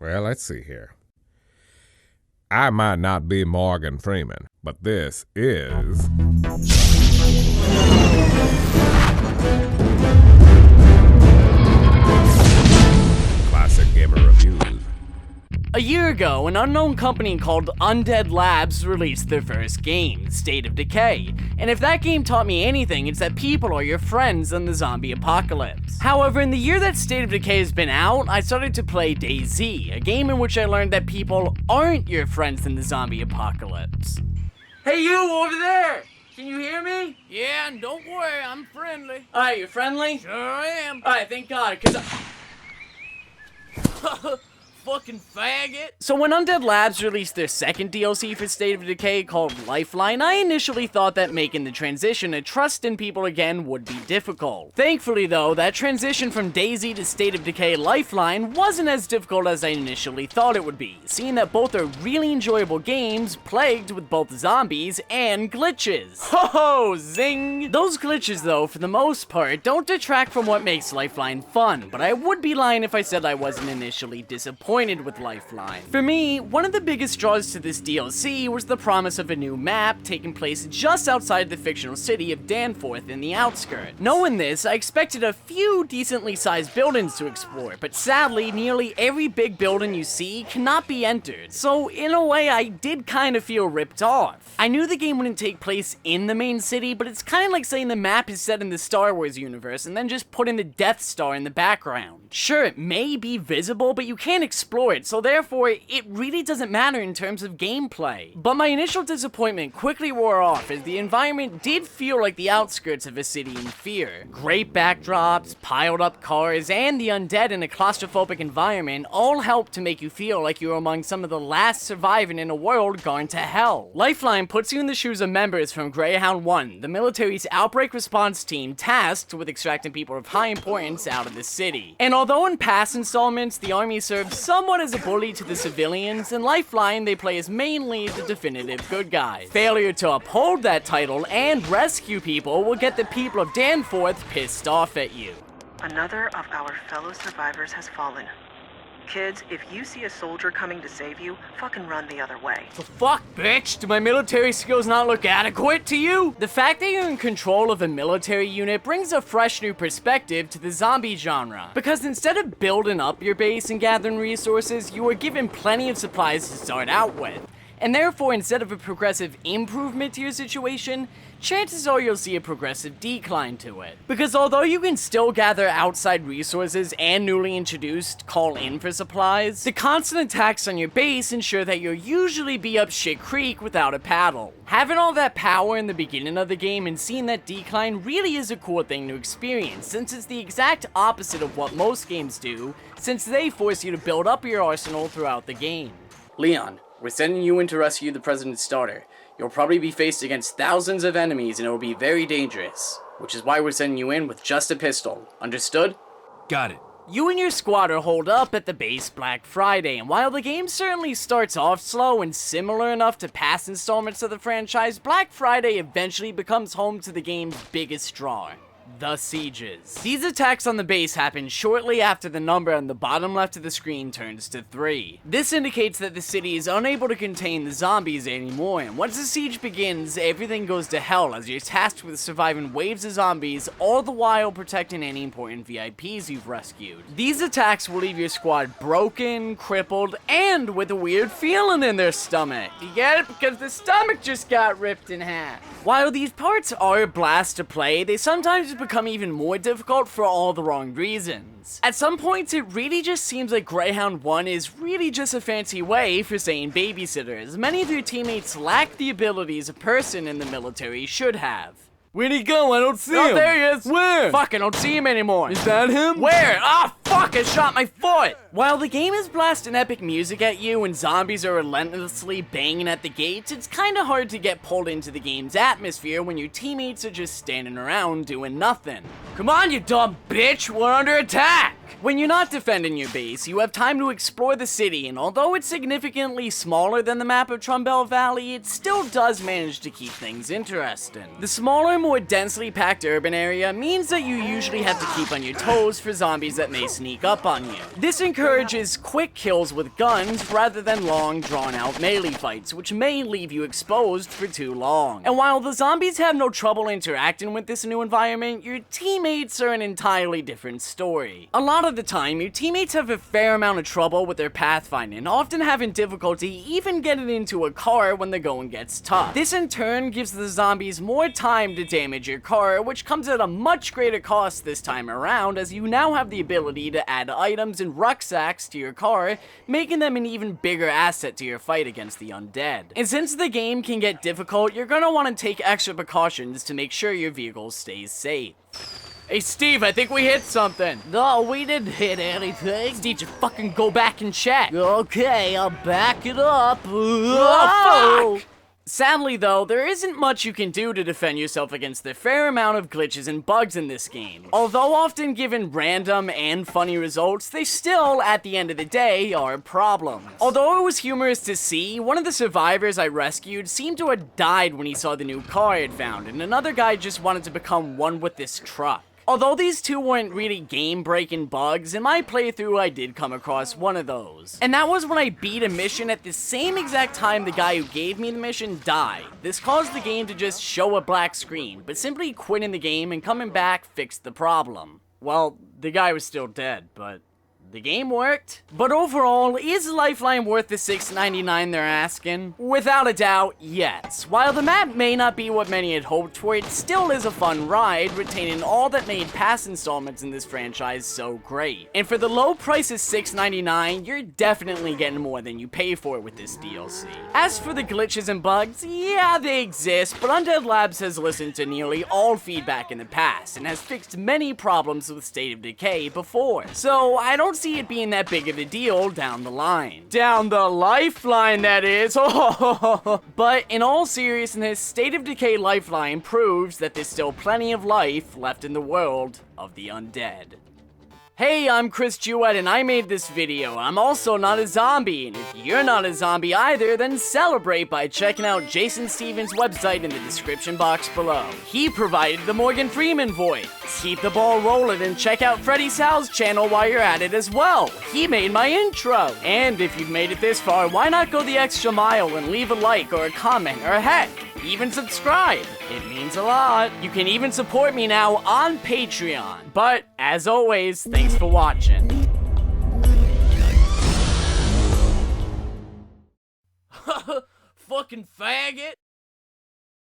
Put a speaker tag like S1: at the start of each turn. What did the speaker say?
S1: Well, let's see here. I might not be Morgan Freeman, but this is... Classic Gamer Reviews.
S2: A year ago, an unknown company called Undead Labs released their first game, State of Decay, and if that game taught me anything, it's that people are your friends in the zombie apocalypse. However, in the year that State of Decay has been out, I started to play DayZ, a game in which I learned that people aren't your friends in the zombie apocalypse. Hey you over there! Can you hear me?
S3: Yeah, and don't worry, I'm friendly.
S2: Alright, you're friendly?
S3: Sure am.
S2: Alright, thank God, cause
S3: Fucking faggot.
S2: So when Undead Labs released their second DLC for State of Decay called Lifeline, I initially thought that making the transition to trust in people again would be difficult. Thankfully though, that transition from DayZ to State of Decay Lifeline wasn't as difficult as I initially thought it would be, seeing that both are really enjoyable games plagued with both zombies and glitches. Ho ho, zing! Those glitches though, for the most part, don't detract from what makes Lifeline fun, but I would be lying if I said I wasn't initially disappointed with Lifeline. For me, one of the biggest draws to this DLC was the promise of a new map taking place just outside the fictional city of Danforth in the outskirts. Knowing this, I expected a few decently sized buildings to explore, but sadly, nearly every big building you see cannot be entered, so in a way I did kind of feel ripped off. I knew the game wouldn't take place in the main city, but it's kind of like saying the map is set in the Star Wars universe and then just putting the Death Star in the background. Sure, it may be visible, but you can't explore it, so therefore it really doesn't matter in terms of gameplay. But my initial disappointment quickly wore off as the environment did feel like the outskirts of a city in fear. Great backdrops, piled up cars, and the undead in a claustrophobic environment all help to make you feel like you're among some of the last surviving in a world gone to hell. Lifeline puts you in the shoes of members from Greyhound 1, the military's outbreak response team tasked with extracting people of high importance out of the city. And although in past installments the army served somewhat as a bully to the civilians, in Lifeline they play as mainly the definitive good guys. Failure to uphold that title and rescue people will get the people of Danforth pissed off at you.
S4: Another of our fellow survivors has fallen. Kids, if you see a soldier coming to save you, fucking run the other way.
S2: The fuck, bitch? Do my military skills not look adequate to you? The fact that you're in control of a military unit brings a fresh new perspective to the zombie genre. Because instead of building up your base and gathering resources, you are given plenty of supplies to start out with. And therefore, instead of a progressive improvement to your situation, chances are you'll see a progressive decline to it. Because although you can still gather outside resources and newly introduced call in for supplies, the constant attacks on your base ensure that you'll usually be up shit creek without a paddle. Having all that power in the beginning of the game and seeing that decline really is a cool thing to experience, since it's the exact opposite of what most games do, since they force you to build up your arsenal throughout the game. Leon, we're sending you in to rescue the President's daughter. You'll probably be faced against thousands of enemies and it will be very dangerous, which is why we're sending you in with just a pistol. Understood?
S3: Got it.
S2: You and your squad are holed up at the base Black Friday, and while the game certainly starts off slow and similar enough to past installments of the franchise, Black Friday eventually becomes home to the game's biggest draw. The sieges. These attacks on the base happen shortly after the number on the bottom left of the screen turns to 3. This indicates that the city is unable to contain the zombies anymore, and once the siege begins, everything goes to hell as you're tasked with surviving waves of zombies, all the while protecting any important VIPs you've rescued. These attacks will leave your squad broken, crippled, and with a weird feeling in their stomach. You get it? Because the stomach just got ripped in half. While these parts are a blast to play, they sometimes become even more difficult for all the wrong reasons. At some points, it really just seems like Greyhound 1 is really just a fancy way for saying babysitter, as many of your teammates lack the abilities a person in the military should have.
S3: Where'd he go? I don't see him.
S2: Oh, there he is.
S3: Where?
S2: Fuck, I don't see him anymore.
S3: Is that him?
S2: Where? Ah, fuck, I shot my foot. While the game is blasting epic music at you and zombies are relentlessly banging at the gates, it's kinda hard to get pulled into the game's atmosphere when your teammates are just standing around doing nothing. Come on, you dumb bitch, we're under attack. When you're not defending your base, you have time to explore the city, and although it's significantly smaller than the map of Trumbell Valley, it still does manage to keep things interesting. The smaller, more densely packed urban area means that you usually have to keep on your toes for zombies that may sneak up on you. This encourages quick kills with guns rather than long, drawn-out melee fights, which may leave you exposed for too long. And while the zombies have no trouble interacting with this new environment, your teammates are an entirely different story. A lot of the time, your teammates have a fair amount of trouble with their pathfinding, often having difficulty even getting into a car when the going gets tough. This in turn gives the zombies more time to damage your car, which comes at a much greater cost this time around, as you now have the ability to add items and rucksacks to your car, making them an even bigger asset to your fight against the undead. And since the game can get difficult, you're gonna want to take extra precautions to make sure your vehicle stays safe.
S3: Hey, Steve, I think we hit something.
S2: No, we didn't hit anything. Steve, just fucking go back and check. Okay, I'll back it up.
S3: Oh, fuck!
S2: Sadly though, there isn't much you can do to defend yourself against the fair amount of glitches and bugs in this game. Although often given random and funny results, they still, at the end of the day, are problems. Although it was humorous to see, one of the survivors I rescued seemed to have died when he saw the new car I had found, and another guy just wanted to become one with this truck. Although these two weren't really game-breaking bugs, in my playthrough I did come across one of those. And that was when I beat a mission at the same exact time the guy who gave me the mission died. This caused the game to just show a black screen, but simply quitting the game and coming back fixed the problem. Well, the guy was still dead, but the game worked. But overall, is Lifeline worth the $6.99 they're asking? Without a doubt, yes. While the map may not be what many had hoped for, it still is a fun ride, retaining all that made past installments in this franchise so great. And for the low price of $6.99, you're definitely getting more than you pay for with this DLC. As for the glitches and bugs, yeah, they exist, but Undead Labs has listened to nearly all feedback in the past, and has fixed many problems with State of Decay before. So I don't see it being that big of a deal down the line.
S3: Down the lifeline, that is.
S2: But in all seriousness, State of Decay Lifeline proves that there's still plenty of life left in the world of the undead. Hey, I'm Chris Jewett, and I made this video. I'm also not a zombie, and if you're not a zombie either, then celebrate by checking out Jason Stevens' website in the description box below. He provided the Morgan Freeman voice. Keep the ball rolling and check out Freddy Sal's channel while you're at it as well. He made my intro. And if you've made it this far, why not go the extra mile and leave a like or a comment, or heck, even subscribe. It means a lot. You can even support me now on Patreon. But, as always, thanks for watching.
S3: Fucking faggot.